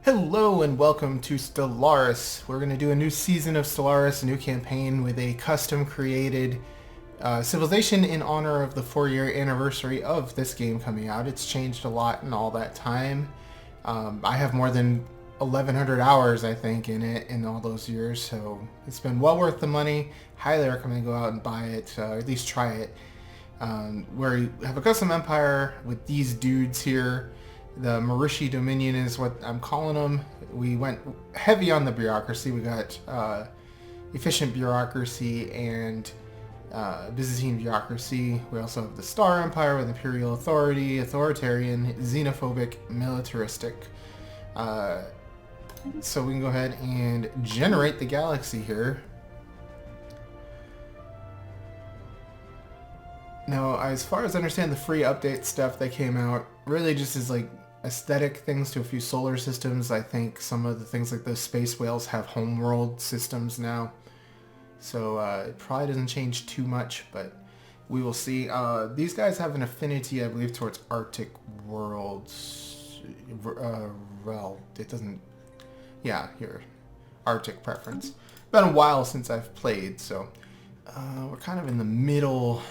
Hello and welcome to Stellaris. We're going to do a new season of Stellaris, a new campaign with a custom created civilization in honor of the 4-year anniversary of this game coming out. It's changed a lot in all that time. I have more than 1,100 hours, I think, in it in all those years, so it's been well worth the money. Highly recommend go out and buy it, or at least try it. Where you have a custom empire with these dudes here. The Marishi Dominion is what I'm calling them. We went heavy on the bureaucracy. We got efficient bureaucracy and Byzantine bureaucracy. We also have the Star Empire with imperial authority, authoritarian, xenophobic, militaristic. So we can go ahead and generate the galaxy here. Now, as far as I understand, the free update stuff that came out really just is like aesthetic things to a few solar systems. I think some of the things like those space whales have homeworld systems now. So it probably doesn't change too much, but we will see. These guys have an affinity, I believe, towards Arctic worlds. Well, it doesn't... Yeah, here. Arctic preference. Been a while since I've played, so we're kind of in the middle...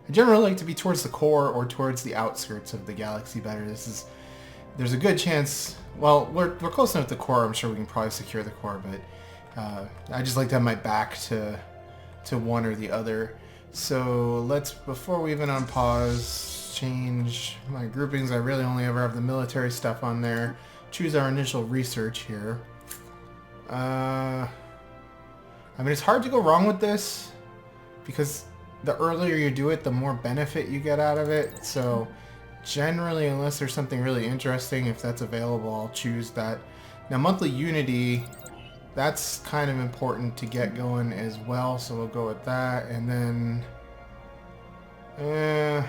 I generally like to be towards the core or towards the outskirts of the galaxy better. There's a good chance, well, we're close enough to the core, I'm sure we can probably secure the core, but I just like to have my back to one or the other. So let's, before we even unpause, change my groupings. I really only ever have the military stuff on there. Choose our initial research here. I mean, it's hard to go wrong with this, because the earlier you do it, the more benefit you get out of it. So generally, unless there's something really interesting, if that's available, I'll choose that. Now, monthly unity, that's kind of important to get going as well. So we'll go with that. And then, we'll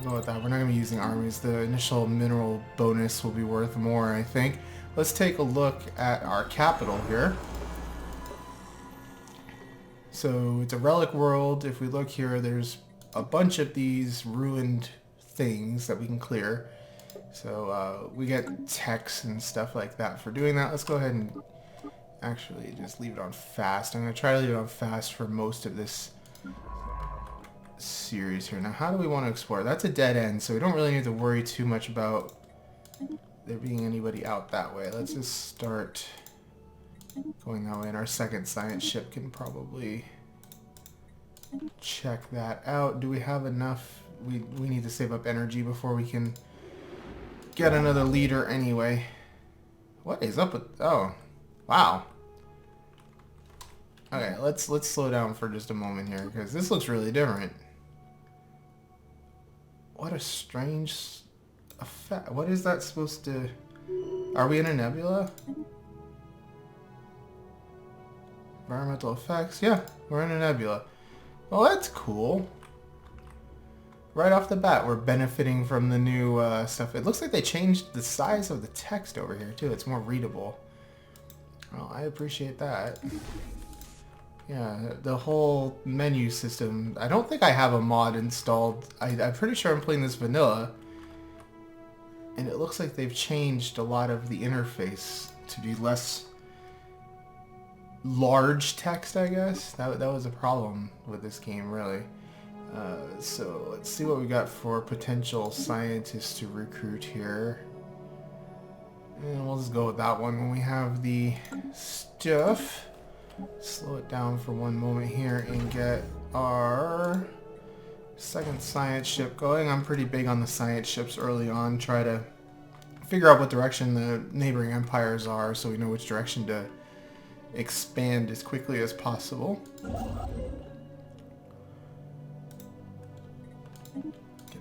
go with that. We're not going to be using armies. The initial mineral bonus will be worth more, I think. Let's take a look at our capital here. So it's a relic world. If we look here, there's a bunch of these ruined things that we can clear. So we get techs and stuff like that for doing that. Let's go ahead and actually just leave it on fast. I'm going to try to leave it on fast for most of this series here. Now, how do we want to explore? That's a dead end, so we don't really need to worry too much about there being anybody out that way. Let's just start going that way, and our second science ship can probably check that out. Do we have enough? We need to save up energy before we can get another leader anyway. What is up with... Oh, wow. Okay, let's slow down for just a moment here, because this looks really different. What a strange effect. What is that supposed to... Are we in a nebula? Environmental effects. Yeah, we're in a nebula. Well, that's cool. Right off the bat, we're benefiting from the new stuff. It looks like they changed the size of the text over here, too. It's more readable. Well, I appreciate that. Yeah, the whole menu system. I don't think I have a mod installed. I'm pretty sure I'm playing this vanilla. And it looks like they've changed a lot of the interface to be less... large text, I guess. That was a problem with this game, really. So let's see what we got for potential scientists to recruit here. And we'll just go with that one when we have the stuff. Slow it down for one moment here and get our second science ship going. I'm pretty big on the science ships early on. Try to figure out what direction the neighboring empires are so we know which direction to expand as quickly as possible. Get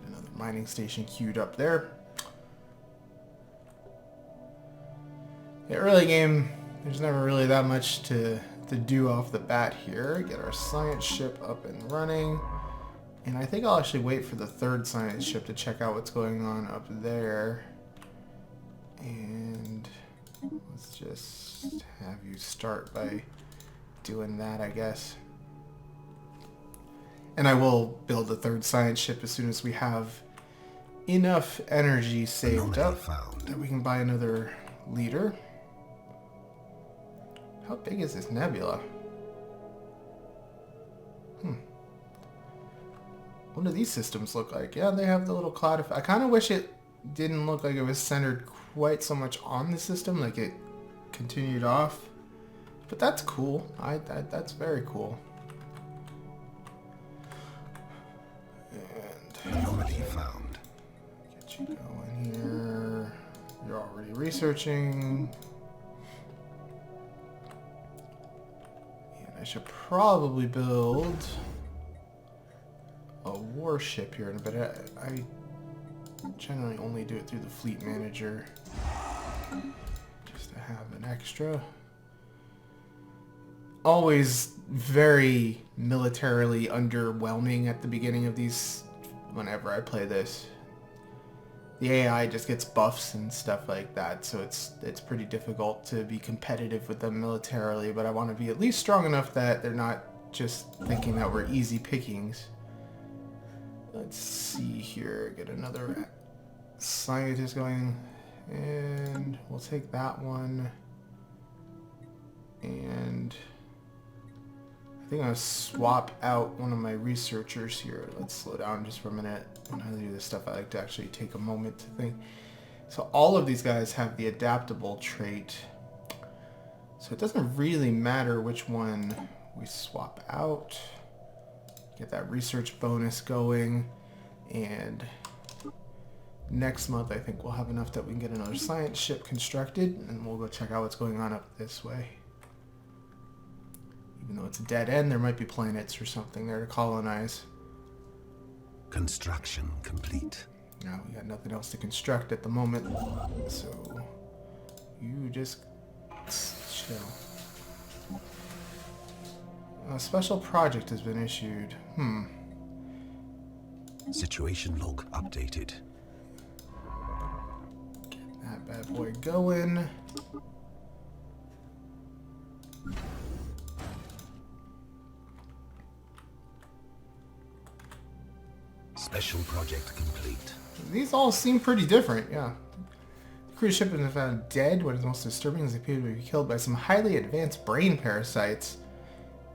another mining station queued up there. The early game, there's never really that much to do off the bat here. Get our science ship up and running. And I think I'll actually wait for the third science ship to check out what's going on up there. And let's just have you start by doing that, I guess. And I will build a third science ship as soon as we have enough energy saved up found. that we can buy another leader. How big is this nebula? What do these systems look like? Yeah, they have the little cloud effect. I kind of wish it didn't look like it was centered quite so much on the system, like it continued off. But that's cool. That's very cool. And Anomaly found. get you going here. You're already researching. And I should probably build a warship here in a bit. I generally only do it through the fleet manager just to have an extra. Always very militarily underwhelming at the beginning of these whenever I play this. The AI just gets buffs and stuff like that, so it's pretty difficult to be competitive with them militarily, but I want to be at least strong enough that they're not just thinking that we're easy pickings. Let's see here, get another scientist going, and we'll take that one, and I think I'm going to swap out one of my researchers here. Let's slow down just for a minute. When I do this stuff, I like to actually take a moment to think. So all of these guys have the adaptable trait, so it doesn't really matter which one we swap out. Get that research bonus going, and next month I think we'll have enough that we can get another science ship constructed, and we'll go check out what's going on up this way. Even though it's a dead end, there might be planets or something there to colonize. Construction complete. Now we got nothing else to construct at the moment, so you just chill. A special project has been issued. Situation log updated. Get that bad boy going. Special project complete. These all seem pretty different, yeah. The cruise ship has been found dead. What is most disturbing is they appear to be killed by some highly advanced brain parasites.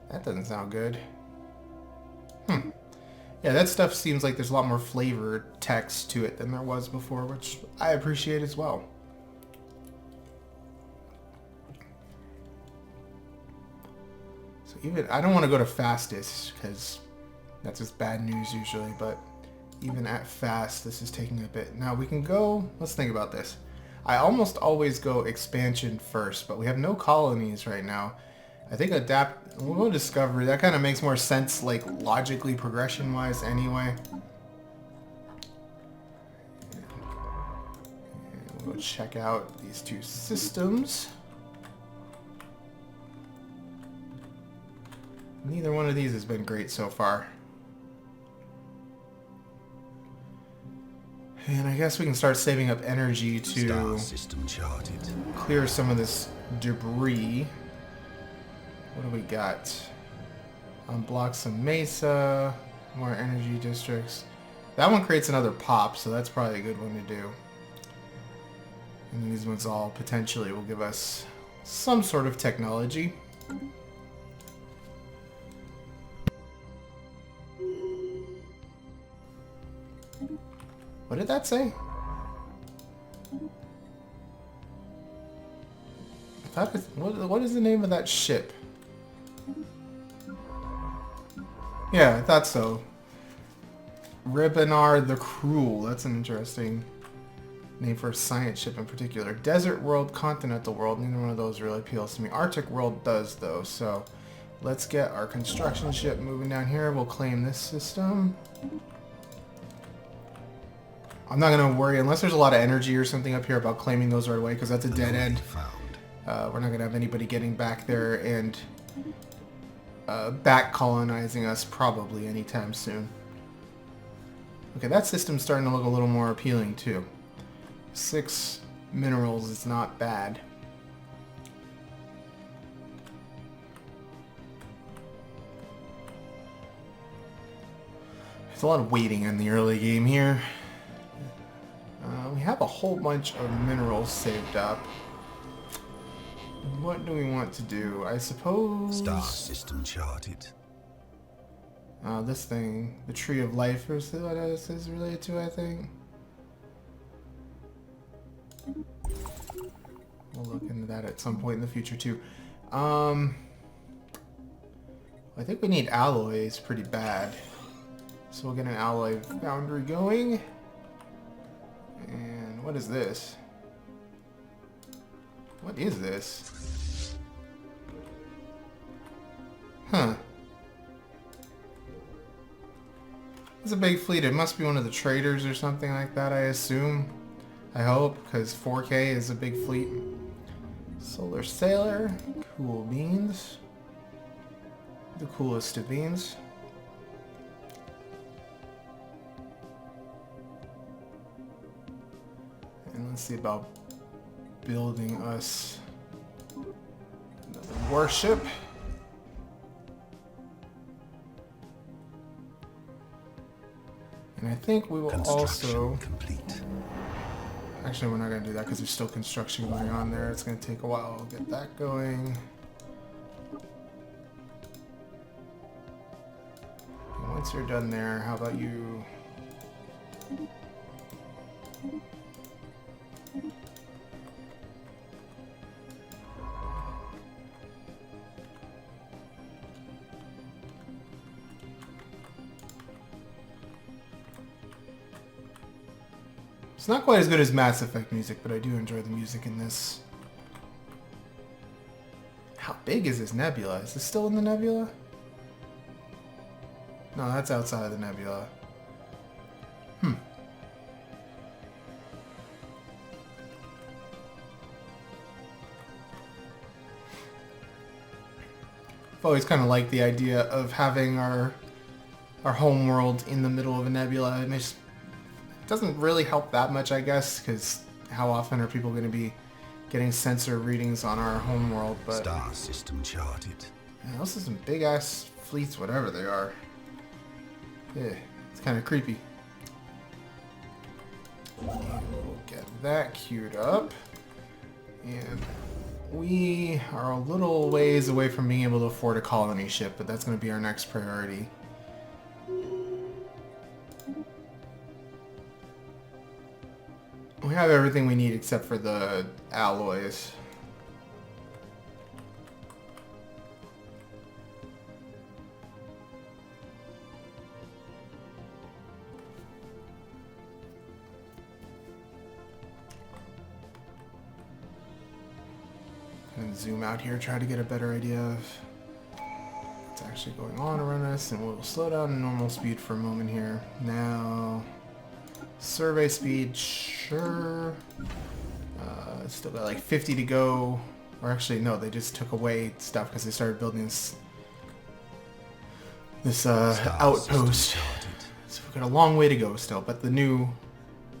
That doesn't sound good. Yeah, that stuff seems like there's a lot more flavor text to it than there was before, which I appreciate as well. So even, I don't want to go to fastest, because that's just bad news usually, but even at fast, this is taking a bit. Now we can go, let's think about this. I almost always go expansion first, but we have no colonies right now. I think we'll go discovery. That kind of makes more sense, like logically, progression-wise anyway. And we'll go check out these two systems. Neither one of these has been great so far. And I guess we can start saving up energy to Star system charted. clear some of this debris. What do we got? Unblock some mesa, more energy districts. That one creates another pop, so that's probably a good one to do. And these ones all potentially will give us some sort of technology. What did that say? I thought what is the name of that ship? Yeah, I thought so. Ribanar the Cruel. That's an interesting name for a science ship in particular. Desert World, Continental World. Neither one of those really appeals to me. Arctic World does, though. So let's get our construction ship moving down here. We'll claim this system. I'm not going to worry, unless there's a lot of energy or something up here, about claiming those right away, because that's a dead end. We're not going to have anybody getting back there and back colonizing us probably anytime soon. Okay, that system's starting to look a little more appealing too. 6 minerals is not bad. There's a lot of waiting in the early game here. have a whole bunch of minerals saved up. What do we want to do? I suppose... Star system charted. This thing, the Tree of Life, or so what this is related to, I think. We'll look into that at some point in the future, too. I think we need alloys pretty bad. So we'll get an alloy foundry going. And what is this? What is this? Huh. It's a big fleet. It must be one of the traders or something like that, I assume. I hope, because 4K is a big fleet. Solar Sailor. Cool beans. The coolest of beans. And let's see about building us another warship. And I think we will also... complete. Actually, we're not going to do that because there's still construction going on there. It's going to take a while to get that going. And once you're done there, how about you... It's not quite as good as Mass Effect music, but I do enjoy the music in this. How big is this nebula? Is this still in the nebula? No, that's outside of the nebula. I've always kind of liked the idea of having our home world in the middle of a nebula. It doesn't really help that much, I guess, because how often are people going to be getting sensor readings on our home world? But Star system charted. yeah, those are some big ass fleets, whatever they are. Yeah, it's kind of creepy. And we'll get that queued up. And we are a little ways away from being able to afford a colony ship, but that's going to be our next priority. We have everything we need except for the alloys. And zoom out here, try to get a better idea of what's actually going on around us, and we'll slow down to normal speed for a moment here. Now, survey speed, sure. Still got like 50 to go. Or actually, no, they just took away stuff because they started building this outpost. So we've got a long way to go still, but the new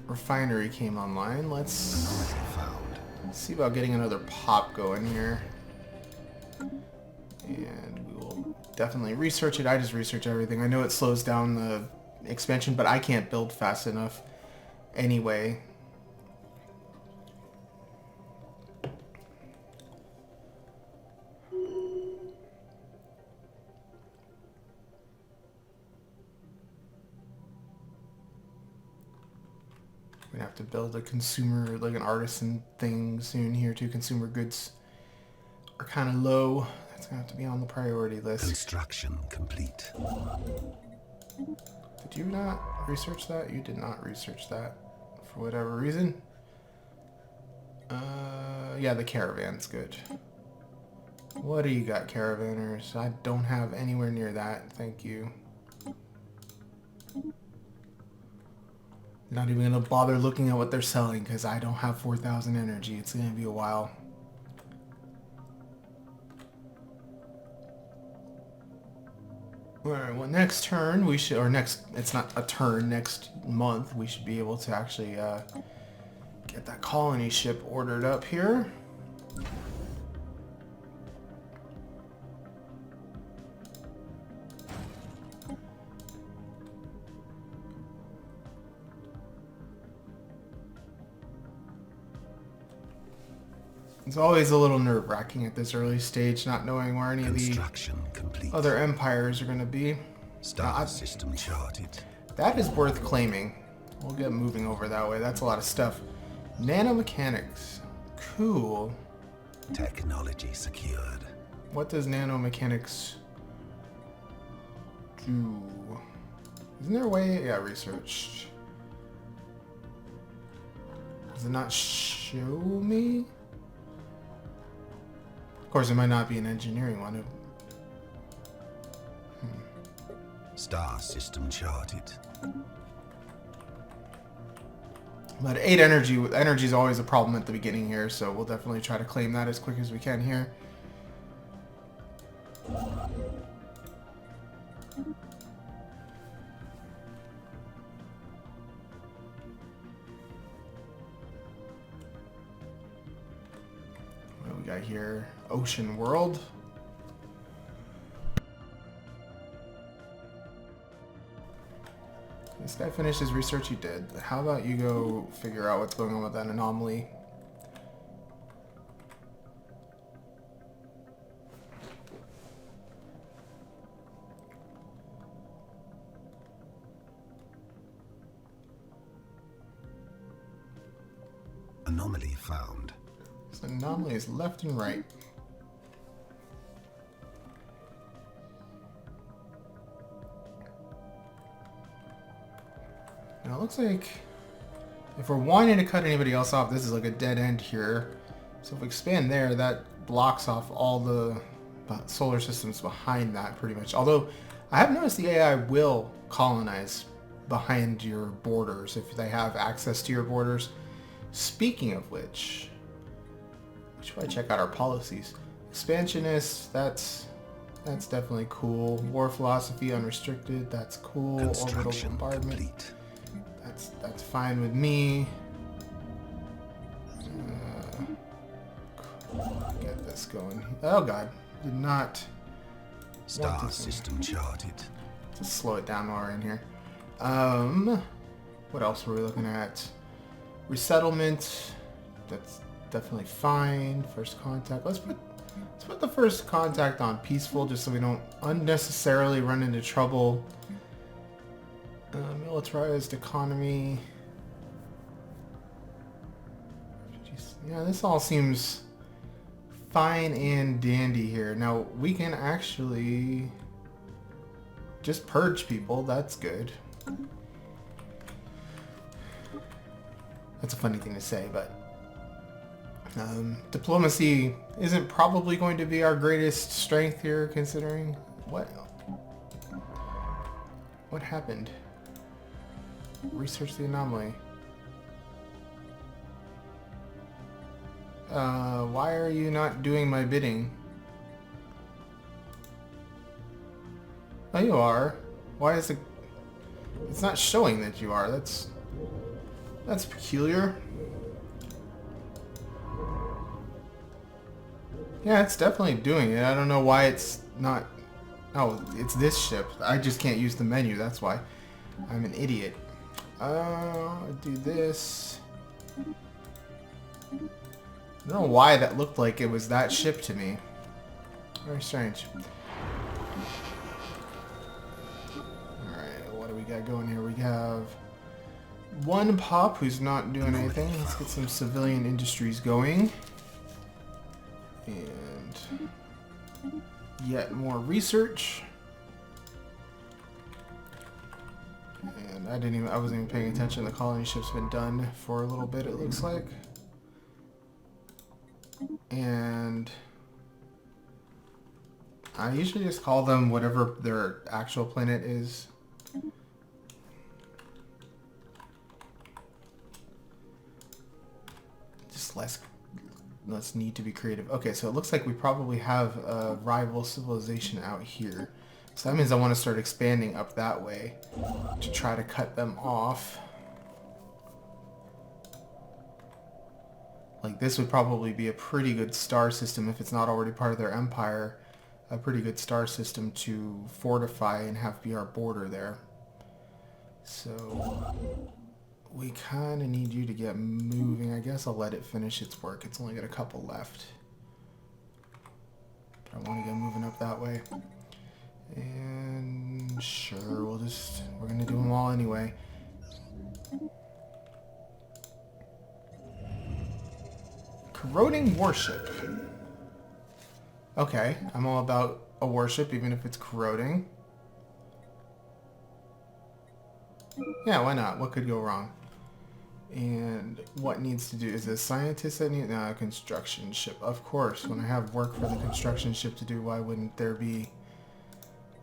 refinery came online. Let's see about getting another pop going here. And we will definitely research it. I just research everything. I know it slows down the expansion, but I can't build fast enough anyway. We're gonna have to build a consumer, like an artisan thing soon here too. Consumer goods are kind of low. That's gonna have to be on the priority list. Construction complete. Did you not research that? You did not research that for whatever reason. Yeah, the caravan's good. What do you got, caravanners? I don't have anywhere near that. Thank you. Not even gonna bother looking at what they're selling because I don't have 4,000 energy. It's gonna be a while. Alright, well next turn we should, or next, it's not a turn, next month we should be able to actually get that colony ship ordered up here. It's always a little nerve-wracking at this early stage, not knowing where any of the Construction complete. other empires are going to be. Star system charted. That is worth claiming. We'll get moving over that way. That's a lot of stuff. Nanomechanics. Cool. Technology secured. What does nanomechanics do? Isn't there a way? Yeah, research. Does it not show me? Of course, it might not be an engineering one. Star system charted. But 8 energy. Energy is always a problem at the beginning here, so we'll definitely try to claim that as quick as we can here. What do we got here? Ocean World. This guy finished his research. He did. How about you go figure out what's going on with that anomaly? Anomaly found. This anomaly is left and right. Now it looks like if we're wanting to cut anybody else off, this is like a dead end here. So if we expand there, that blocks off all the solar systems behind that pretty much. Although I have noticed the AI will colonize behind your borders if they have access to your borders. Speaking of which, we should probably check out our policies. Expansionist, that's definitely cool. War philosophy, unrestricted, that's cool. Orbital bombardment. Complete. That's fine with me. Get this going. Oh god, did not. Star system charted. Just slow it down while we're in here. What else were we looking at? Resettlement. That's definitely fine. First contact. Let's put the first contact on peaceful, just so we don't unnecessarily run into trouble. Militarized economy. Yeah, this all seems fine and dandy here. Now, we can actually just purge people. That's good. That's a funny thing to say, but diplomacy isn't probably going to be our greatest strength here, considering what happened. Research the anomaly. Why are you not doing my bidding? Oh, you are. Why is it? It's not showing that you are. That's peculiar. Yeah, it's definitely doing it. I don't know why it's not. Oh, it's this ship. I just can't use the menu. That's why. I'm an idiot. Do this. I don't know why that looked like it was that ship to me. Very strange. Alright, what do we got going here? We have one pop who's not doing anything. Let's get some civilian industries going. And yet more research. And I wasn't even paying attention. The colony ship's been done for a little bit, it looks like. And I usually just call them whatever their actual planet is. Just less need to be creative. Okay, so it looks like we probably have a rival civilization out here. So that means I want to start expanding up that way to try to cut them off. Like, this would probably be a pretty good star system if it's not already part of their empire. A pretty good star system to fortify and have be our border there. So we kind of need you to get moving. I guess I'll let it finish its work. It's only got a couple left. But I want to get moving up that way. And sure, we're going to do them all anyway. Corroding warship. Okay, I'm all about a warship, even if it's corroding. Yeah, why not? What could go wrong? And what needs to do? Is it a scientist that needs... No, a construction ship. Of course, when I have work for the construction ship to do, why wouldn't there be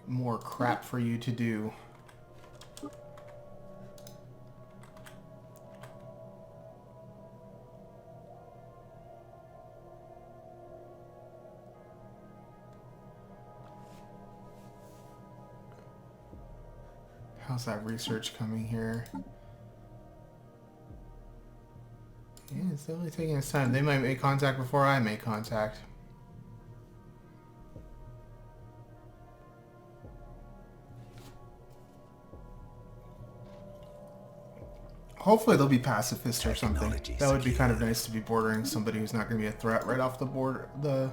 more crap for you to do? How's that research coming here? Yeah, it's definitely taking its time. They might make contact before I make contact. Hopefully they'll be pacifist or something. That would be kind of nice to be bordering somebody who's not going to be a threat right off the board. The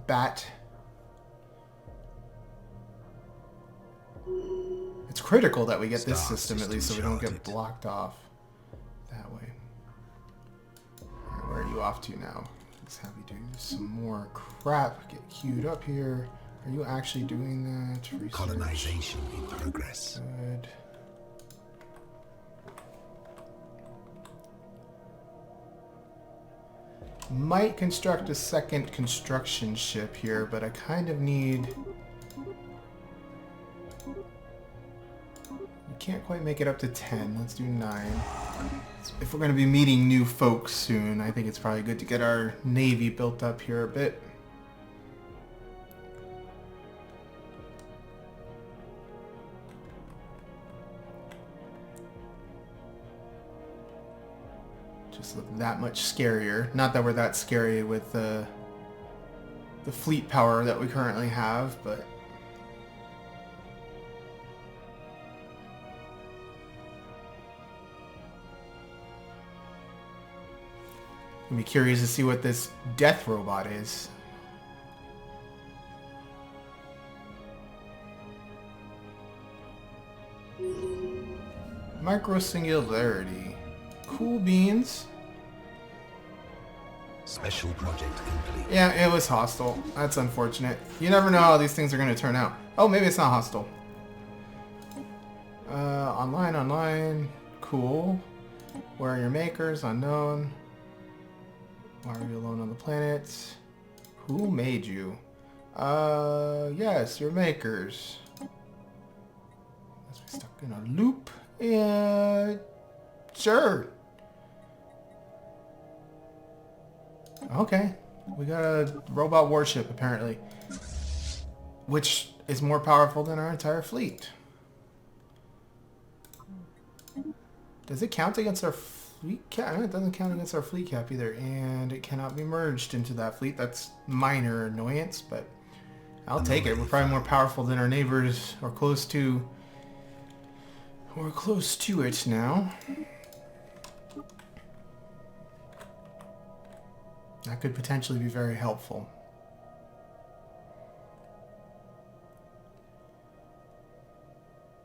bat. It's critical that we get this system at least so we don't get blocked off that way. Alright, where are you off to now? Let's have you do some more crap. Get queued up here. Are you actually doing that? Research. Colonization in progress. Good. Might construct a second construction ship here, but I kind of need... Can't quite make it up to 10. Let's do 9. If we're going to be meeting new folks soon, I think it's probably good to get our navy built up here a bit. Just look that much scarier. Not that we're that scary with the fleet power that we currently have, but... I'd be curious to see what this death robot is. Micro-singularity. Cool beans. Special project complete. Yeah, it was hostile. That's unfortunate. You never know how these things are going to turn out. Oh, maybe it's not hostile. Online. Cool. Where are your makers? Unknown. Why are you alone on the planet? Who made you? Yes, your makers. Let's be stuck in a loop. Yeah, sure. Okay, we got a robot warship apparently, which is more powerful than our entire fleet. Does it count against our fleet cap? It doesn't count against our fleet cap either, and it cannot be merged into that fleet. That's minor annoyance, but I'll take it. We're probably more powerful than our neighbors, or close to. We're close to it now. That could potentially be very helpful.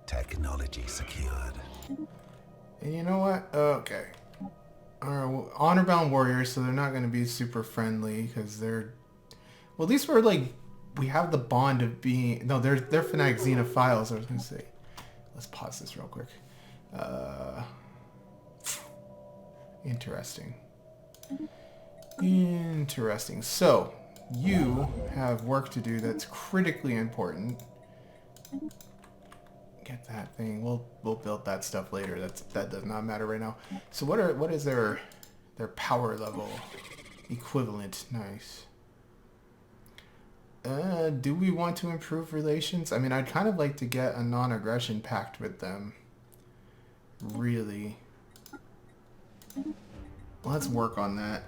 Technology secured. And you know what? Okay. Our honor-bound warriors, so they're not going to be super friendly because they're... Well, at least we're like... We have the bond of being... No, they're fanatic xenophiles, I was going to say. Let's pause this real quick. Interesting. Interesting. So, you have work to do that's critically important. Get that thing. We'll build that stuff later. That does not matter right now. So what is their power level equivalent? Nice. Do we want to improve relations? I mean, I'd kind of like to get a non-aggression pact with them. Really. Let's work on that.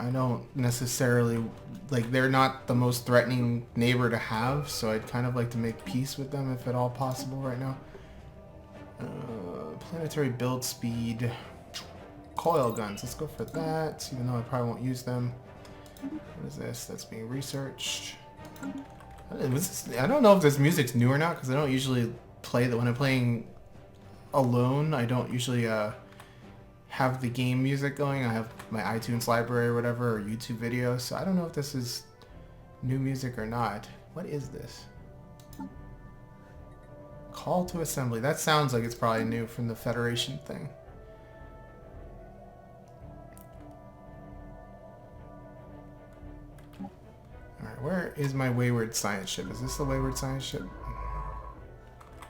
I don't necessarily, like, they're not the most threatening neighbor to have, so I'd kind of like to make peace with them if at all possible right now. Planetary build speed. Coil guns, let's go for that, even though I probably won't use them. What is this? That's being researched. I don't know if this music's new or not, because I don't usually play that when I'm playing alone. I don't usually have the game music going. I have my iTunes library or whatever, or YouTube videos, so I don't know if this is new music or not. What is this? Call to assembly. That sounds like it's probably new from the Federation thing. Alright, where is my wayward science ship? Is this the wayward science ship?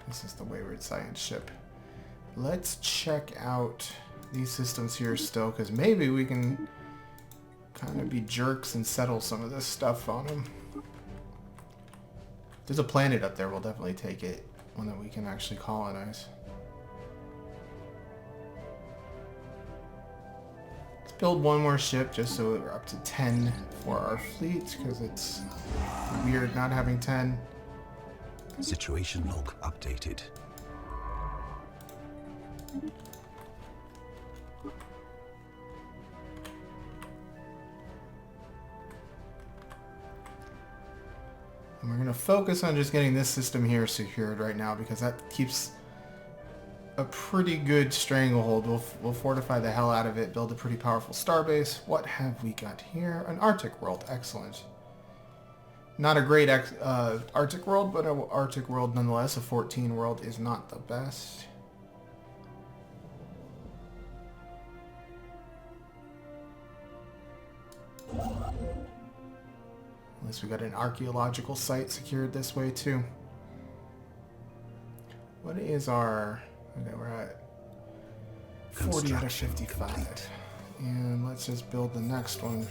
This is the wayward science ship. Let's check out these systems here still, because maybe we can kind of be jerks and settle some of this stuff on them. If there's a planet up there, we'll definitely take it. One that we can actually colonize. Let's build one more ship just so we're up to 10 for our fleet, because it's weird not having 10. Situation log updated. And we're going to focus on just getting this system here secured right now, because that keeps a pretty good stranglehold. We'll fortify the hell out of it, build a pretty powerful starbase. What have we got here? An Arctic world. Excellent. Not a great Arctic world, but an Arctic world nonetheless. A 14 world is not the best. At least we got an archaeological site secured this way too. What is our... Okay, we're at 40 out of 55. And let's just build the next one.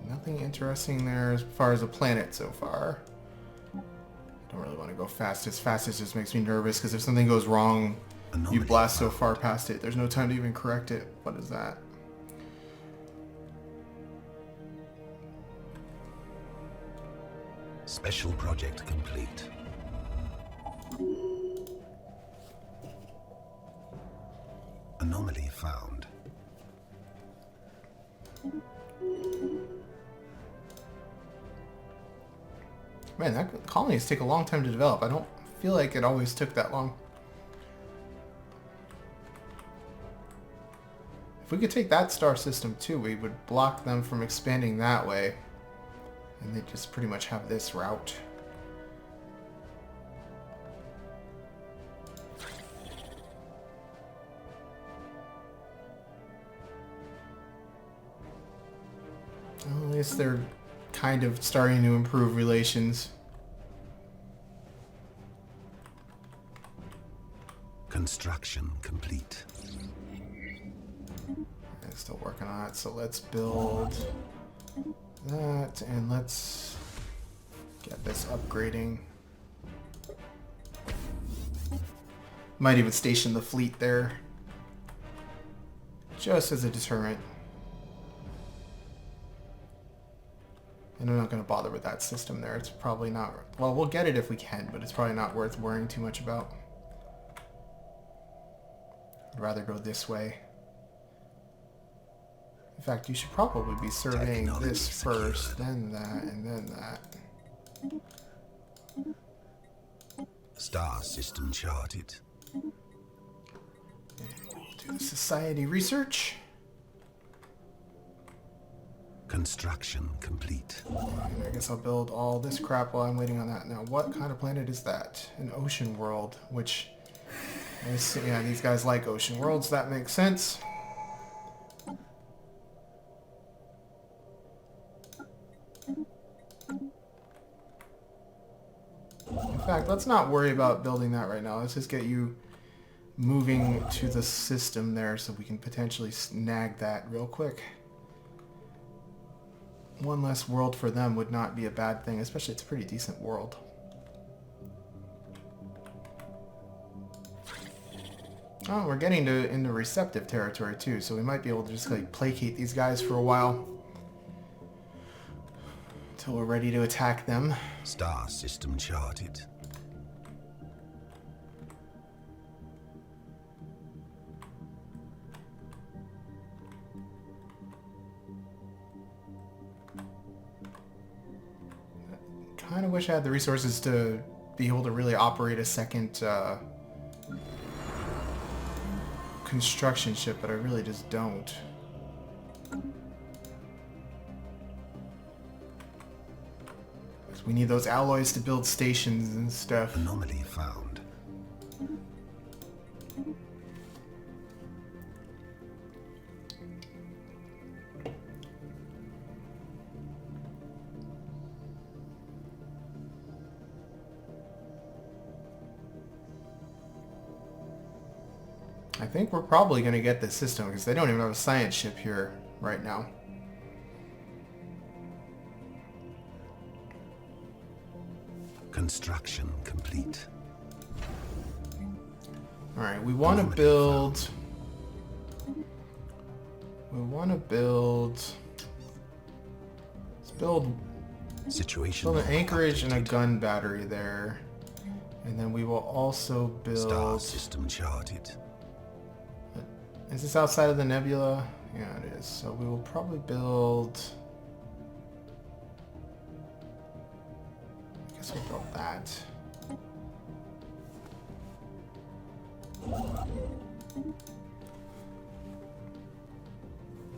Nothing interesting there as far as a planet so far. Don't really want to go fast. As fast as just makes me nervous, because if something goes wrong, you blast so far past it, there's no time to even correct it. What is that? Special project complete. Anomaly found. Man, that colonies take a long time to develop. I don't feel like it always took that long. If we could take that star system too, we would block them from expanding that way. And they just pretty much have this route. Well, at least they're kind of starting to improve relations. Construction complete. I'm still working on it, so let's build that, and let's get this upgrading. Might even station the fleet there, just as a deterrent. And I'm not going to bother with that system there. It's probably not... Well, we'll get it if we can, but it's probably not worth worrying too much about. I'd rather go this way. In fact, you should probably be surveying this first, then that, and then that. Star system charted. Do the society research. Construction complete. And I guess I'll build all this crap while I'm waiting on that. Now, what kind of planet is that? An ocean world, which... yeah, these guys like ocean worlds. That makes sense. In fact, let's not worry about building that right now. Let's just get you moving to the system there so we can potentially snag that real quick. One less world for them would not be a bad thing, especially it's a pretty decent world. Oh, we're getting into receptive territory too, so we might be able to just like placate these guys for a while. Until we're ready to attack them. Star system charted. Kind of wish I had the resources to be able to really operate a second construction ship, but I really just don't. Because we need those alloys to build stations and stuff. Anomaly found. I think we're probably going to get this system because they don't even have a science ship here right now. Construction complete. Alright, we want to build... Let's build Situation. an anchorage and a gun battery there. And then we will also build... Star system charted. Is this outside of the nebula? Yeah, it is. So we will probably build... I guess we'll build that.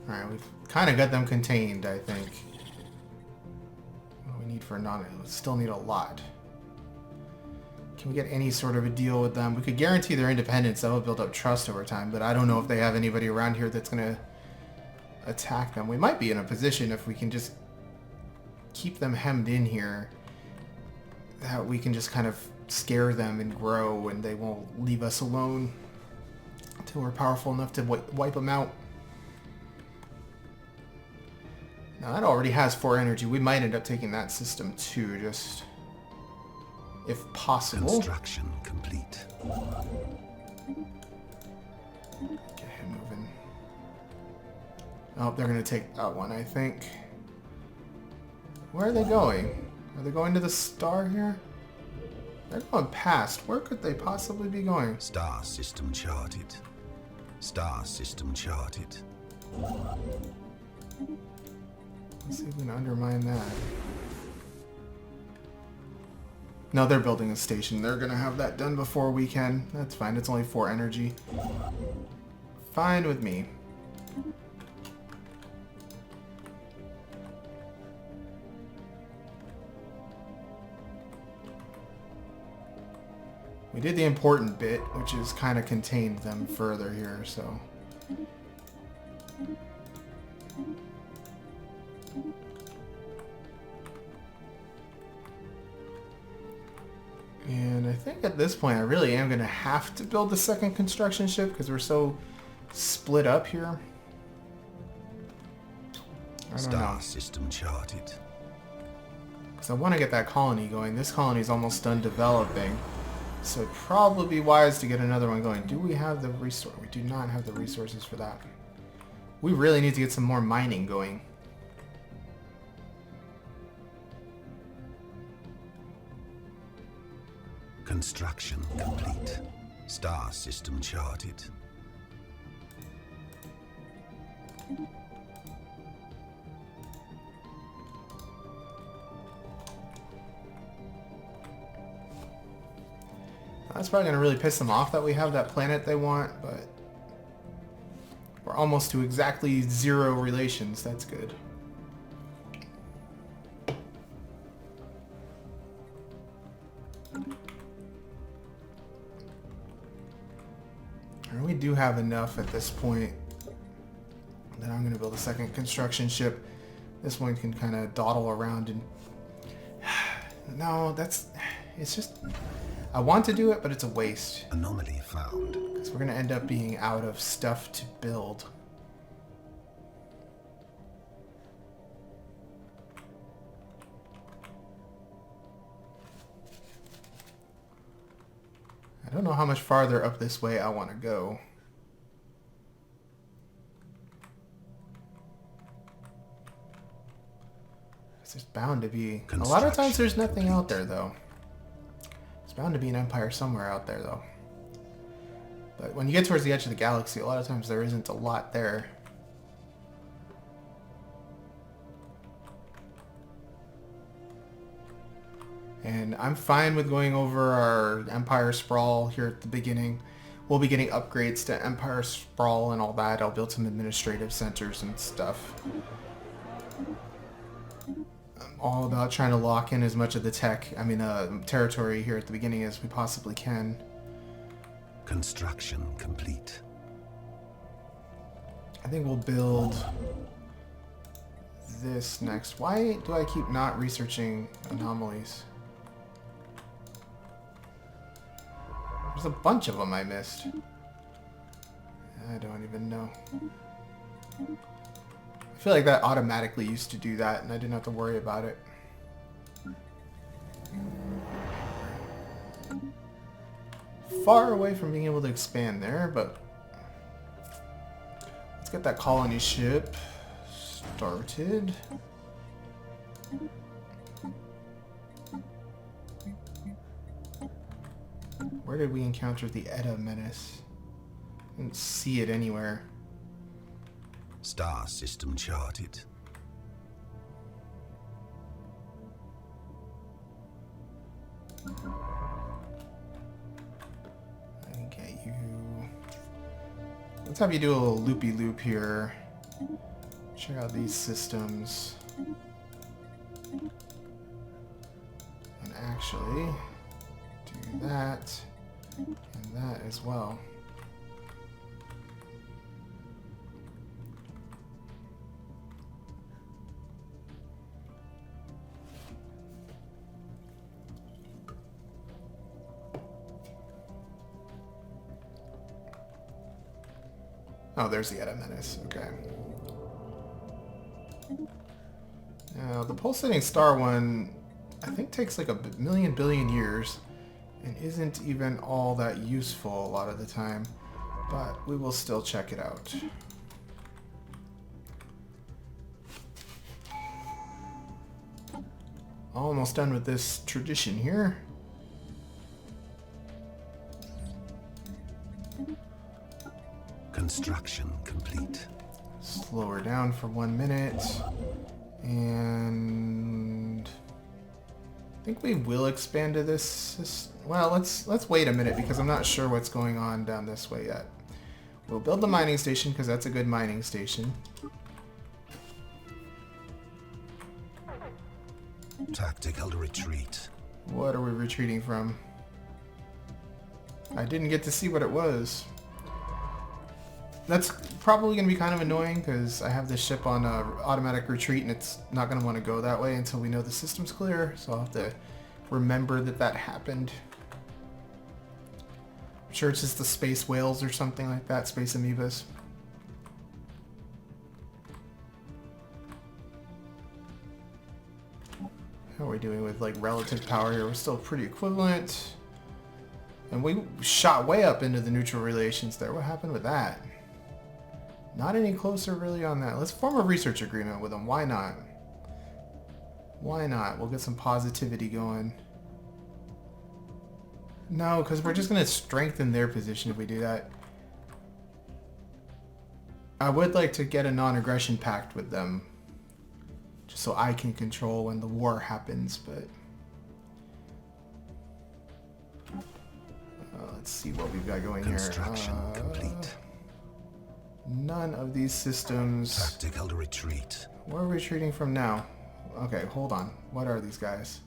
Alright, we've kind of got them contained, I think. What do we need for non... We still need a lot. Can we get any sort of a deal with them? We could guarantee their independence. That will build up trust over time, but I don't know if they have anybody around here that's going to attack them. We might be in a position if we can just keep them hemmed in here that we can just kind of scare them and grow and they won't leave us alone until we're powerful enough to wipe them out. Now that already has 4 energy. We might end up taking that system too, just... if possible. Construction complete. Get him moving. Oh, they're going to take that one, I think. Where are they going? Are they going to the star here? They're going past. Where could they possibly be going? Star system charted. Star system charted. Let's see if we can undermine that. No, they're building a station. They're going to have that done before we can. That's fine. It's only 4 energy. Fine with me. We did the important bit, which is kind of contained them further here, so... And I think at this point I really am going to have to build the second construction ship because we're so split up here. I don't know. Star system charted. Because I want to get that colony going. This colony is almost done developing. So it'd probably be wise to get another one going. Do we have the resource? We do not have the resources for that. We really need to get some more mining going. Construction complete. Star system charted. That's probably going to really piss them off that we have that planet they want, but we're almost to exactly 0 relations. That's good. And we do have enough at this point that I'm going to build a second construction ship. This one can kind of dawdle around and... No, that's... It's just... I want to do it, but it's a waste. Anomaly found. Because we're going to end up being out of stuff to build. I don't know how much farther up this way I want to go. There's bound to be... A lot of times there's nothing out there, though. There's bound to be an empire somewhere out there, though. But when you get towards the edge of the galaxy, a lot of times there isn't a lot there. And I'm fine with going over our Empire Sprawl here at the beginning. We'll be getting upgrades to Empire Sprawl and all that. I'll build some administrative centers and stuff. I'm all about trying to lock in as much of the territory here at the beginning as we possibly can. Construction complete. I think we'll build this next. Why do I keep not researching anomalies? There's a bunch of them I missed. I don't even know. I feel like that automatically used to do that and I didn't have to worry about it. Far away from being able to expand there, but let's get that colony ship started. Where did we encounter the Edda menace? I didn't see it anywhere. Star system charted. I get you. Let's have you do a little loopy-loop here. Check out these systems. And actually do that and that as well. Oh, there's the Edda menace. Okay. Now, the pulsating star one, I think takes like a million billion years and isn't even all that useful a lot of the time, but we will still check it out. Almost done with this tradition here. Construction complete. Slow her down for 1 minute. And I think we will expand to this. Well, let's wait a minute because I'm not sure what's going on down this way yet. We'll build the mining station because that's a good mining station. Tactical retreat. What are we retreating from? I didn't get to see what it was. That's probably going to be kind of annoying because I have this ship on automatic retreat and it's not going to want to go that way until we know the system's clear. So I'll have to remember that that happened. I'm sure it's just the space whales or something like that, space amoebas. How are we doing with like relative power here? We're still pretty equivalent. And we shot way up into the neutral relations there. What happened with that? Not any closer really on that. Let's form a research agreement with them. Why not? Why not? We'll get some positivity going. No, because we're just going to strengthen their position if we do that. I would like to get a non-aggression pact with them. Just so I can control when the war happens, but... let's see what we've got going here. Construction complete. None of these systems... Tactical retreat. Where are we retreating from now? Okay, hold on. What are these guys?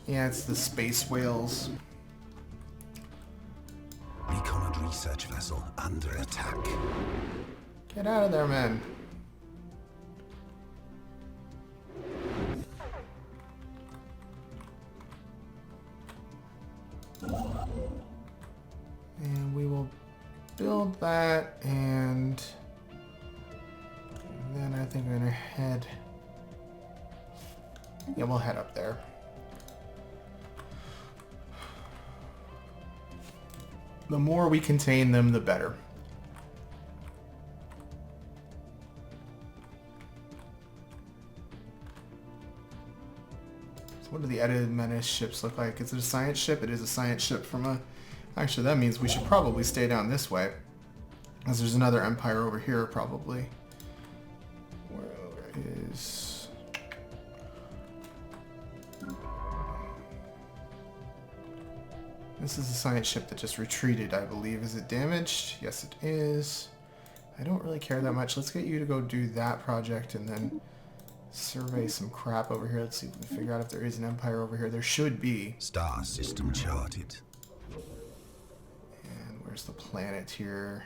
Yeah, it's the space whales. Recon and research vessel under attack. Get out of there, man. And we will build that, and then I think we're gonna head... Yeah, we'll head up there. The more we contain them, the better. So what do the edited menace ships look like? Is it a science ship? It is a science ship from a... Actually, that means we should probably stay down this way. As there's another empire over here, probably. Where is... This is a science ship that just retreated, I believe. Is it damaged? Yes, it is. I don't really care that much. Let's get you to go do that project and then survey some crap over here. Let's see if we can figure out if there is an empire over here. There should be. Star system charted. And where's the planet here?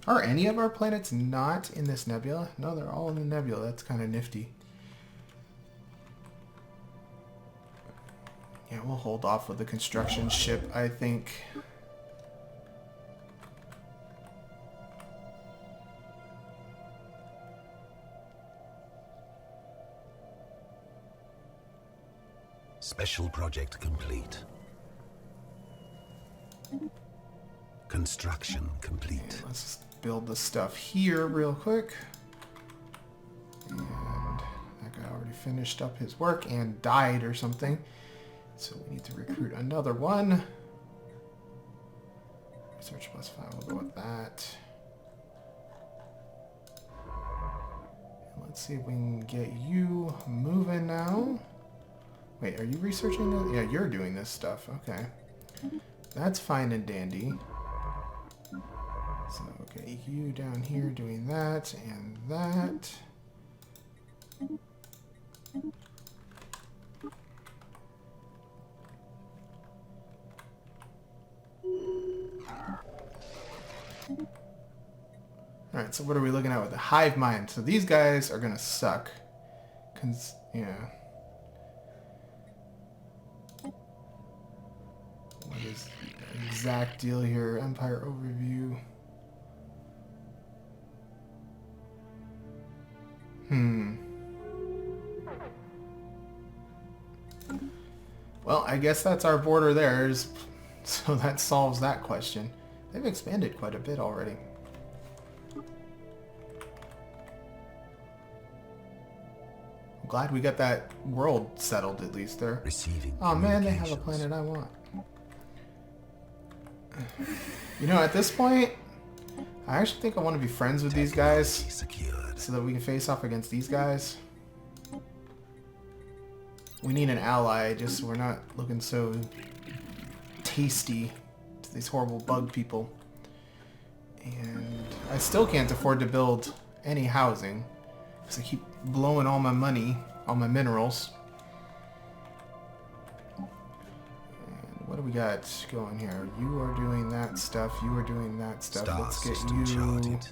Are any of our planets not in this nebula? No, they're all in the nebula. That's kind of nifty. Yeah, we'll hold off with the construction ship, I think. Special project complete. Construction complete. And let's just build the stuff here real quick. And that guy already finished up his work and died or something. So we need to recruit another one. Research +5, we'll go with that. And let's see if we can get you moving now. Wait, are you researching this? Yeah, you're doing this stuff. Okay. That's fine and dandy. So, okay, you down here doing that and that. Alright, so what are we looking at with the hive mind? So these guys are gonna suck. Yeah. What is the exact deal here? Empire overview. Well, I guess that's our border there. So that solves that question. They've expanded quite a bit already. I'm glad we got that world settled at least there. Receiving. Oh man, they have a planet I want. You know, at this point, I actually think I want to be friends with these guys Secured. so that we can face off against these guys. We need an ally just so we're not looking so tasty to these horrible bug people. And I still can't afford to build any housing because I keep blowing all my money, all my minerals. And what do we got going here? You are doing that stuff. You are doing that stuff. Star Let's get system you charted.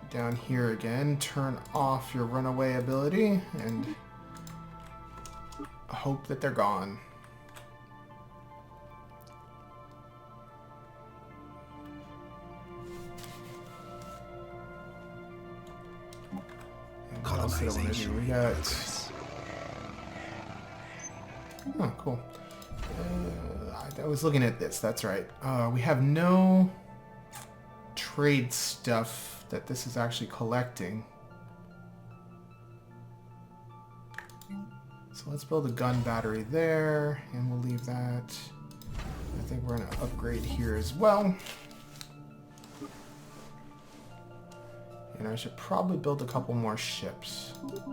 down here again. Turn off your runaway ability and hope that they're gone. And what else did I want to do? We got... Oh, cool. I was looking at this. That's right. We have no trade stuff that this is actually collecting. So let's build a gun battery there, and we'll leave that. I think we're going to upgrade here as well. And I should probably build a couple more ships. Just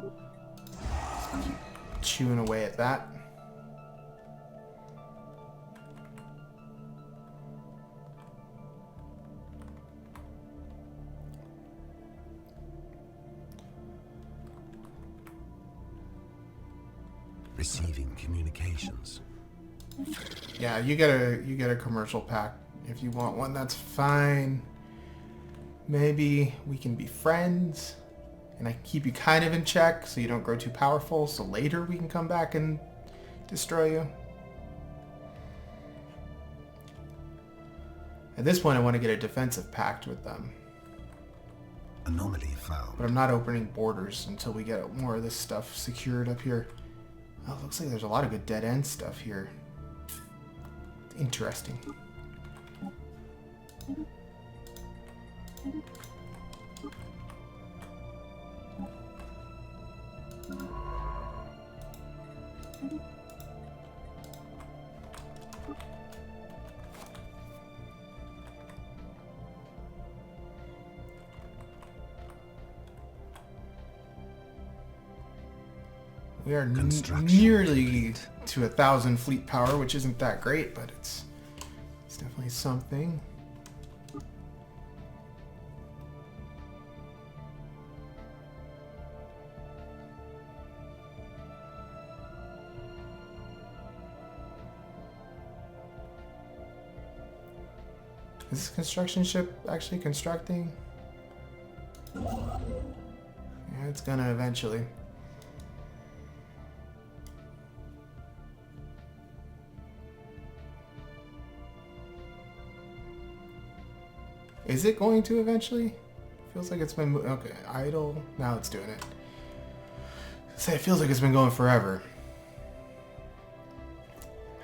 keep chewing away at that. Receiving communications. Yeah, you get a commercial pack if you want one. That's fine. Maybe we can be friends, and I keep you kind of in check so you don't grow too powerful. So later we can come back and destroy you. At this point, I want to get a defensive pact with them, Anomaly found. but I'm not opening borders until we get more of this stuff secured up here. Oh, looks like there's a lot of good dead end stuff here. Interesting. We are nearly to 1,000 fleet power, which isn't that great, but it's definitely something. Is this construction ship actually constructing? Yeah, it's gonna eventually. Is it going to eventually? Feels like it's been... Okay, idle. Now it's doing it. Say, it feels like it's been going forever.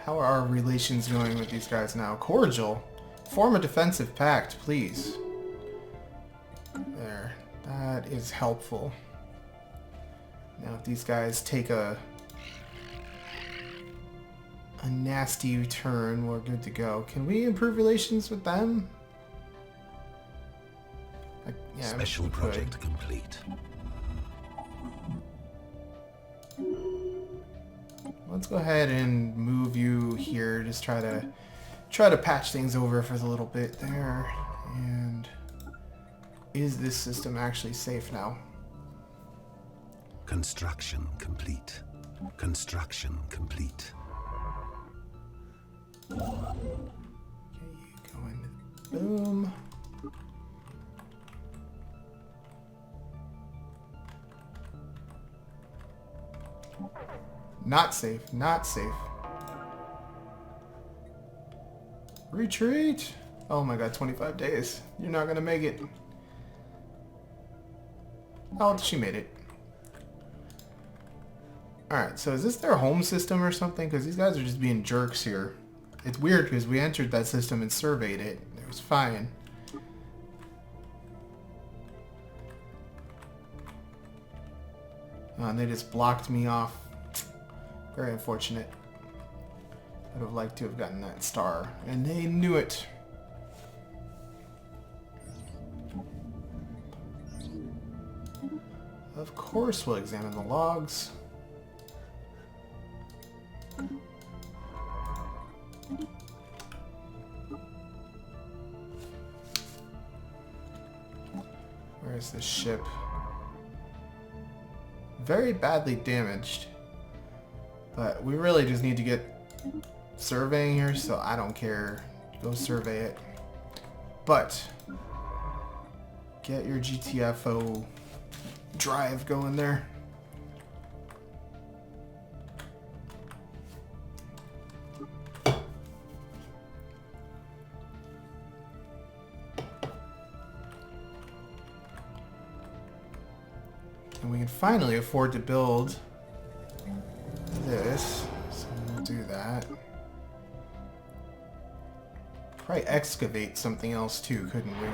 How are our relations going with these guys now? Cordial. Form a defensive pact, please. There. That is helpful. Now if these guys take a nasty turn, we're good to go. Can we improve relations with them? Yeah, Special project complete. Let's go ahead and move you here. Just try to patch things over for the little bit there. And is this system actually safe now? Construction complete. Construction complete. Okay, you go in. Boom. Not safe. Not safe. Retreat! Oh my god, 25 days. You're not gonna make it. Oh, she made it. Alright, so is this their home system or something? Because these guys are just being jerks here. It's weird because we entered that system and surveyed it. It was fine. Oh, and they just blocked me off. Very unfortunate. I'd have liked to have gotten that star, and they knew it. Of course we'll examine the logs. Where's this ship? Very badly damaged. But we really just need to get surveying here, so I don't care. Go survey it. But get your GTFO drive going there. And we can finally afford to build this, so we'll do that. Probably excavate something else too, couldn't we?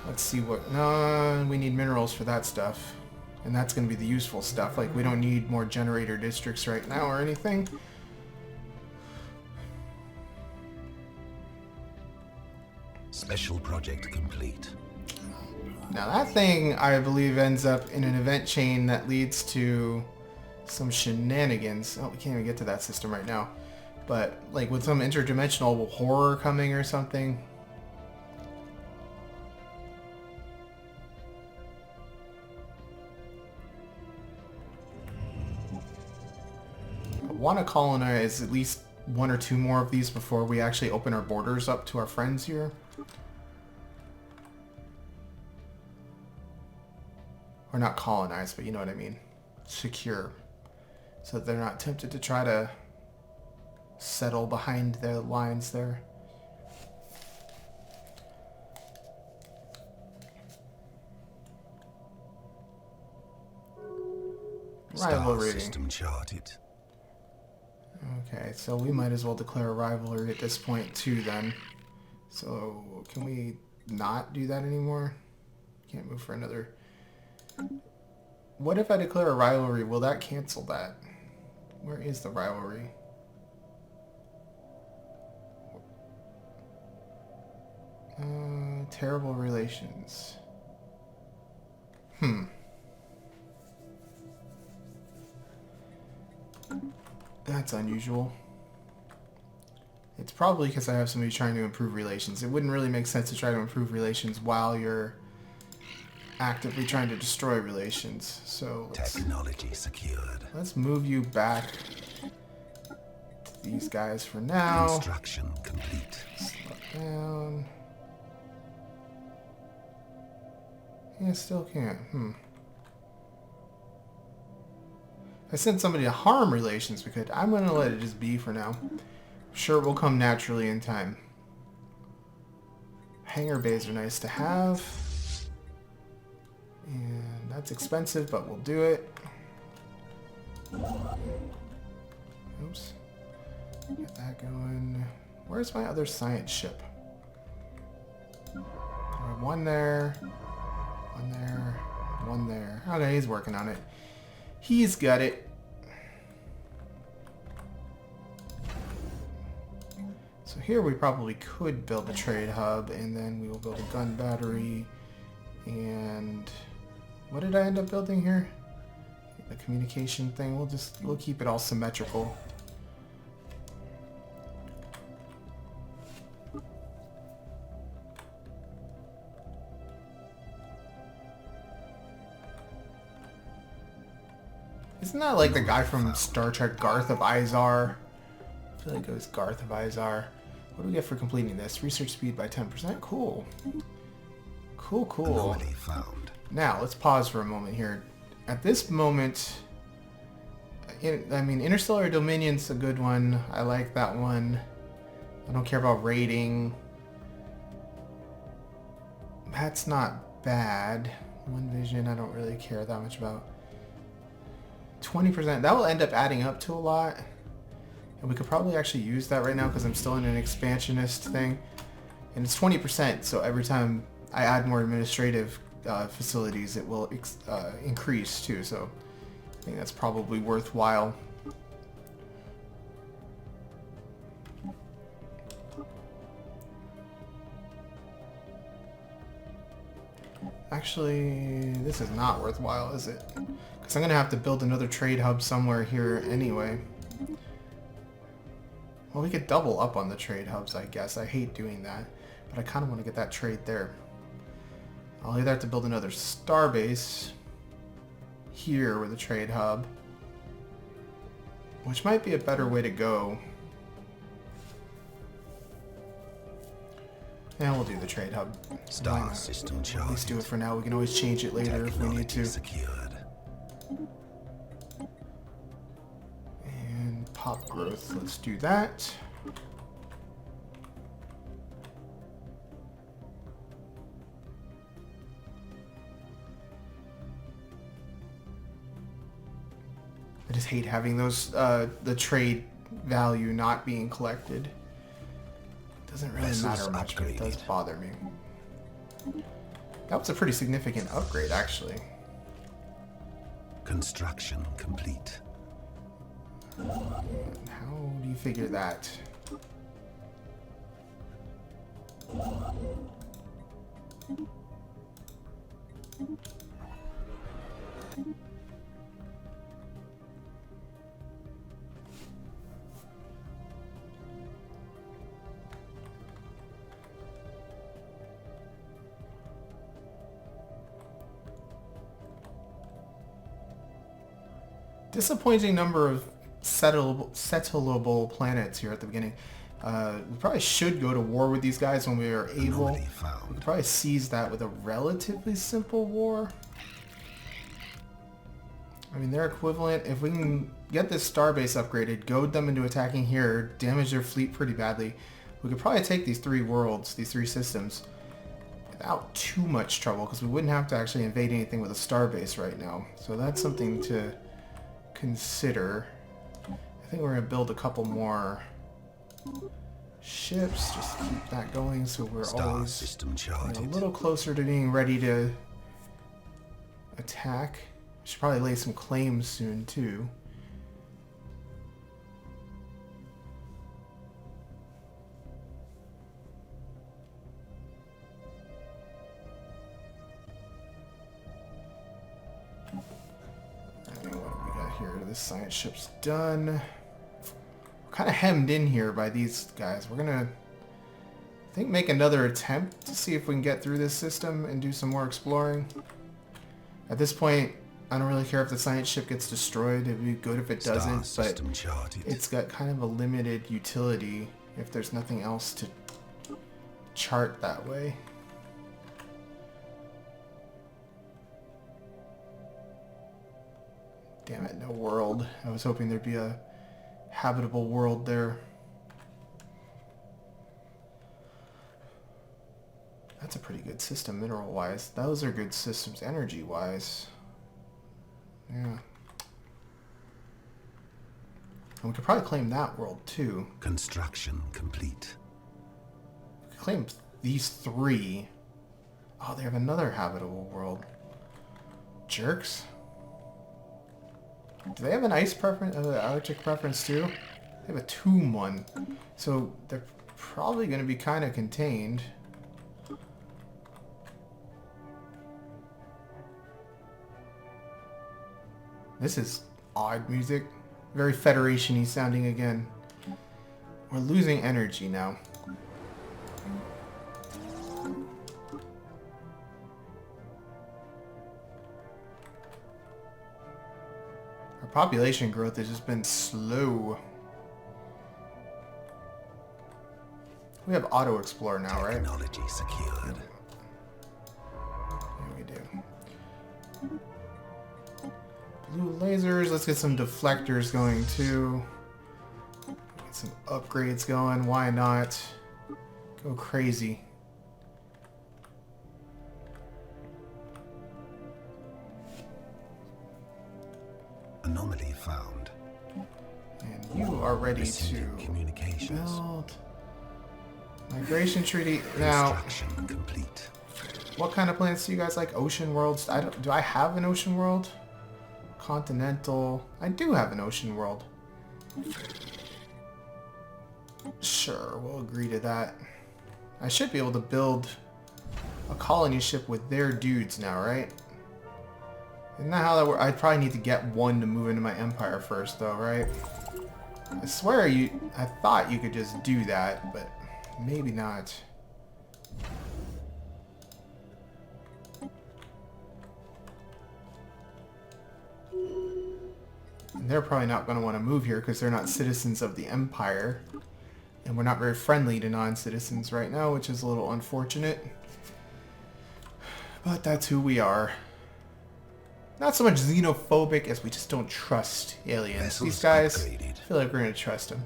Let's see what... No, we need minerals for that stuff. And that's going to be the useful stuff. Like, we don't need more generator districts right now or anything. Special project complete. Now that thing, I believe, ends up in an event chain that leads to some shenanigans. Oh, we can't even get to that system right now. But, like, with some interdimensional horror coming or something. I want to colonize at least one or two more of these before we actually open our borders up to our friends here. Or not colonize, but you know what I mean. Secure. So that they're not tempted to try to settle behind their lines there. Star Rivalry. system charted. Okay, so we might as well declare a rivalry at this point too then. So can we not do that anymore? Can't move for another. What if I declare a rivalry? Will that cancel that? Where is the rivalry? Terrible relations. That's unusual. It's probably because I have somebody trying to improve relations. It wouldn't really make sense to try to improve relations while you're actively trying to destroy relations. So Technology secured. let's move you back to these guys for now. Construction complete. Slow down. Yeah, still can't. If I sent somebody to harm relations, we could. I'm going to let it just be for now. Sure, it will come naturally in time. Hangar bays are nice to have. And that's expensive, but we'll do it. Oops. Get that going. Where's my other science ship? I have one there. One there. One there. Okay, he's working on it. He's got it. So here we probably could build a trade hub, and then we will build a gun battery. And what did I end up building here? The communication thing. We'll keep it all symmetrical. Isn't that like the guy from Star Trek, Garth of Izar? I feel like it was Garth of Izar. What do we get for completing this? Research speed by 10%. Cool. Cool, cool. Anomaly found. Now, let's pause for a moment here. At this moment, I mean, Interstellar Dominion's a good one. I like that one. I don't care about rating. That's not bad. One Vision, I don't really care that much about. 20%, that will end up adding up to a lot. And we could probably actually use that right now because I'm still in an expansionist thing. And it's 20%, so every time I add more administrative facilities, it will increase too. So I think that's probably worthwhile. Actually, this is not worthwhile, is it? Because I'm going to have to build another trade hub somewhere here anyway. Well, we could double up on the trade hubs, I guess. I hate doing that, but I kind of want to get that trade there. I'll either have to build another starbase here with a trade hub, which might be a better way to go. And we'll do the trade hub. Star system charted. At least do it for now. We can always change it later if we need to. Secured. And pop growth. Let's do that. I just hate having those the trade value not being collected. Doesn't really matter much, but it does bother me. That was a pretty significant upgrade, actually. Construction complete. How do you figure that? Disappointing number of settleable planets here at the beginning. We probably should go to war with these guys when we are able. We could probably seize that with a relatively simple war. I mean, they're equivalent. If we can get this starbase upgraded, goad them into attacking here, damage their fleet pretty badly, we could probably take these three worlds, these three systems, without too much trouble, because we wouldn't have to actually invade anything with a starbase right now. So that's something to consider. I think we're going to build a couple more ships. Just keep that going so we're always system charted. a little closer to being ready to attack. Should probably lay some claims soon too. What do we got here? This science ship's done. We're kind of hemmed in here by these guys. We're gonna, I think, make another attempt to see if we can get through this system and do some more exploring. At this point, I don't really care if the science ship gets destroyed. It'd be good if it doesn't, but it's got kind of a limited utility if there's nothing else to chart that way. Damn it, no world. I was hoping there'd be a habitable world there. That's a pretty good system mineral-wise. Those are good systems energy-wise. Yeah. And we could probably claim that world too. Construction complete. We could claim these three. Oh, they have another habitable world. Jerks. Do they have an ice preference, Arctic preference too? They have a tomb one. So they're probably going to be kind of contained. This is odd music. Very Federation-y sounding again. We're losing energy now. Our population growth has just been slow. We have Auto Explorer now, right? Technology secured. Yeah, we do. Blue lasers. Let's get some deflectors going too. Get some upgrades going. Why not? Go crazy. Anomaly found. And you are ready to communications. build. Migration treaty. Now, Construction complete. what kind of planets do you guys like? Ocean worlds? Do I have an ocean world? Continental. I do have an ocean world. Sure, we'll agree to that. I should be able to build a colony ship with their dudes now, right? Isn't that how that works? I'd probably need to get one to move into my empire first, though, right? I swear I thought you could just do that, but maybe not. And they're probably not going to want to move here because they're not citizens of the Empire. And we're not very friendly to non-citizens right now, which is a little unfortunate. But that's who we are. Not so much xenophobic as we just don't trust aliens. Vessels These guys, upgraded. I feel like we're going to trust them.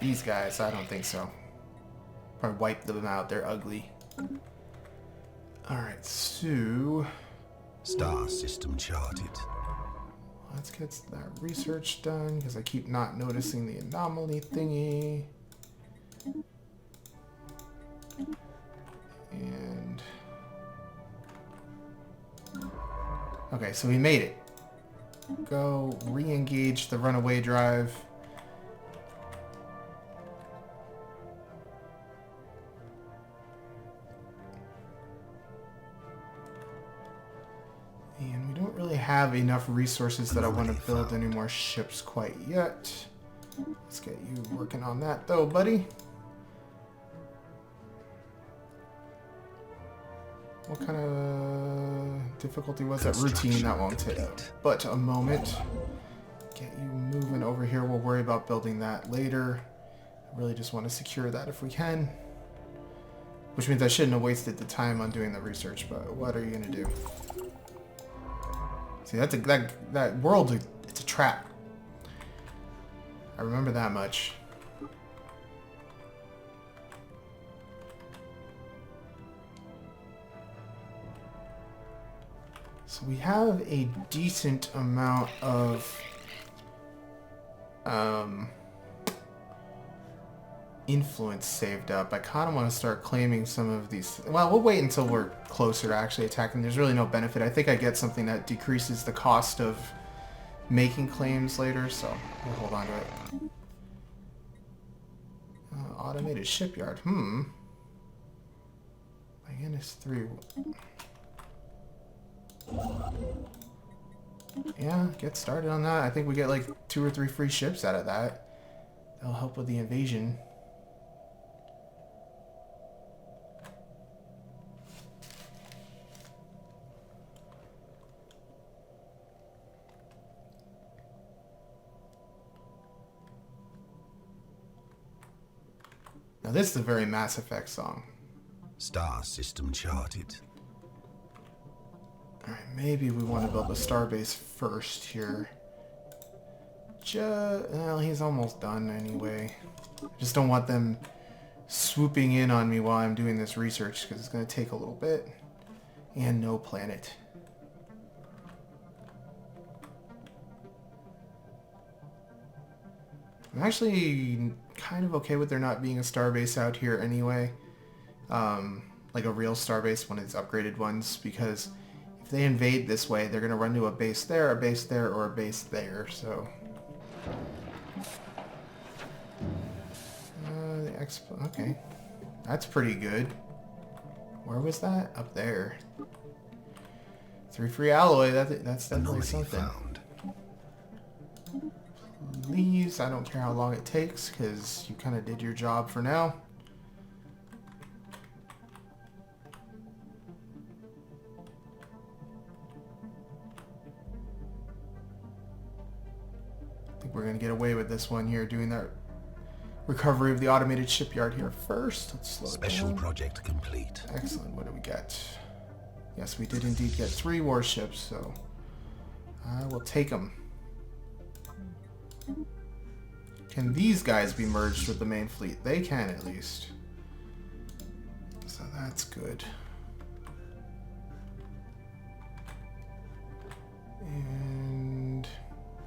These guys, I don't think so. Probably wipe them out. They're ugly. Alright, so Star system charted. let's get that research done because I keep not noticing the anomaly thingy. And okay, so we made it. Go re-engage the runaway drive. And we don't really have enough resources that I want to build any more ships quite yet. Let's get you working on that though, buddy. What kind of difficulty was that? Routine, that won't take but a moment. Get you moving over here. We'll worry about building that later. I really just want to secure that if we can. Which means I shouldn't have wasted the time on doing the research, but what are you going to do? See, that world, it's a trap. I remember that much. So we have a decent amount of influence saved up. I kind of want to start claiming some of these. Well, we'll wait until we're closer to actually attacking. There's really no benefit. I think I get something that decreases the cost of making claims later, so we'll hold on to it. Automated shipyard. -3. Yeah, get started on that. I think we get like 2 or 3 free ships out of that. That'll help with the invasion. Now this is a very Mass Effect song. Star system charted. Alright, maybe we want to build a starbase first here. Well, he's almost done anyway. I just don't want them swooping in on me while I'm doing this research, because it's going to take a little bit. And no planet. I'm actually kind of okay with there not being a starbase out here anyway. Like a real starbase, one of these upgraded ones, because if they invade this way, they're going to run to a base there, or a base there, so... the expo... Okay. That's pretty good. Where was that? Up there. 3 free alloy, that's definitely something. Found. Please, I don't care how long it takes, because you kind of did your job for now. I think we're going to get away with this one here, doing that recovery of the automated shipyard here first. Let's slow it Special down. project complete. Excellent. What do we get? Yes, we did indeed get 3 warships, so I will take them. Can these guys be merged with the main fleet? They can, at least. So that's good. And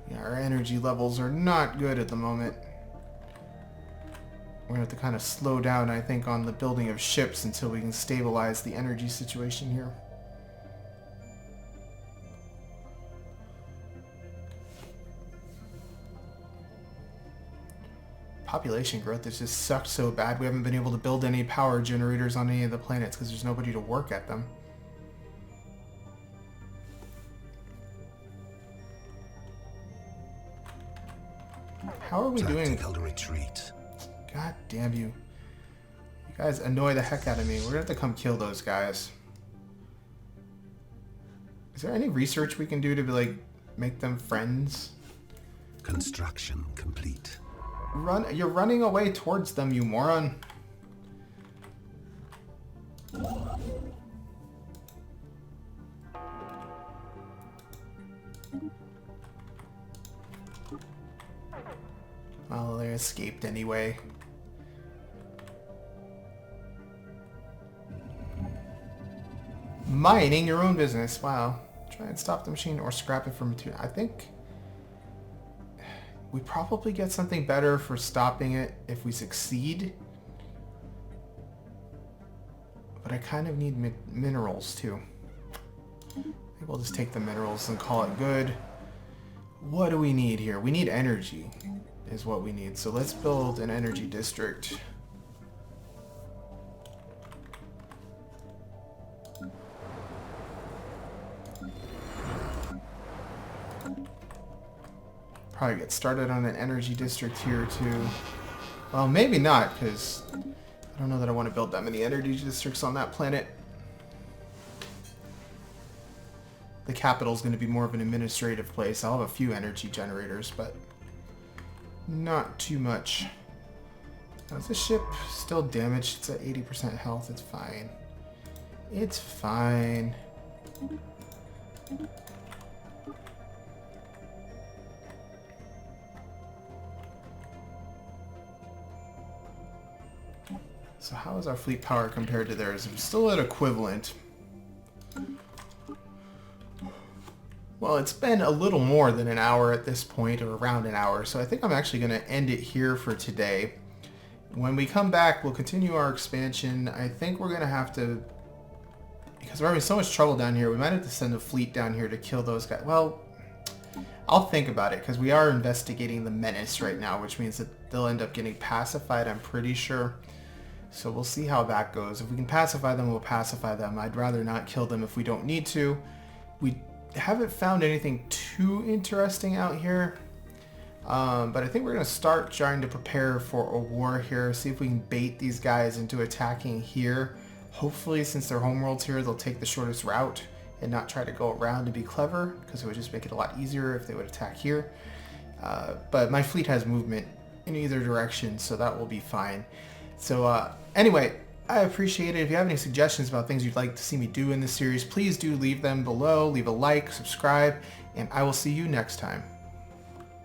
yeah, our energy levels are not good at the moment. We're going to have to kind of slow down, I think, on the building of ships until we can stabilize the energy situation here. Population growth has just sucked so bad. We haven't been able to build any power generators on any of the planets because there's nobody to work at them. How are we doing? Tactical retreat. God damn you. You guys annoy the heck out of me. We're gonna have to come kill those guys. Is there any research we can do to be like make them friends? Construction complete. You're running away towards them, you moron. Well, they escaped anyway. Mining your own business. Wow. Try and stop the machine or scrap it for material. I think we probably get something better for stopping it if we succeed. But I kind of need minerals too. Maybe we'll just take the minerals and call it good. What do we need here? We need energy is what we need. So let's build an energy district. Probably get started on an energy district here too. Well, maybe not, because I don't know that I want to build that many energy districts on that planet. The capital is going to be more of an administrative place. I'll have a few energy generators, but not too much. Now, is this ship still damaged? It's at 80% health. It's fine. It's fine. So how is our fleet power compared to theirs? I'm still at equivalent. Well, it's been a little more than an hour at this point, or around an hour, so I think I'm actually going to end it here for today. When we come back, we'll continue our expansion. I think we're going to have to, because we're having so much trouble down here, we might have to send a fleet down here to kill those guys. Well, I'll think about it, because we are investigating the menace right now, which means that they'll end up getting pacified, I'm pretty sure. So we'll see how that goes. If we can pacify them, we'll pacify them. I'd rather not kill them if we don't need to. We haven't found anything too interesting out here. But I think we're going to start trying to prepare for a war here. See if we can bait these guys into attacking here. Hopefully, since their homeworld's here, they'll take the shortest route and not try to go around and be clever, because it would just make it a lot easier if they would attack here. But my fleet has movement in either direction, so that will be fine. So anyway, I appreciate it. If you have any suggestions about things you'd like to see me do in this series, please do leave them below. Leave a like, subscribe, and I will see you next time.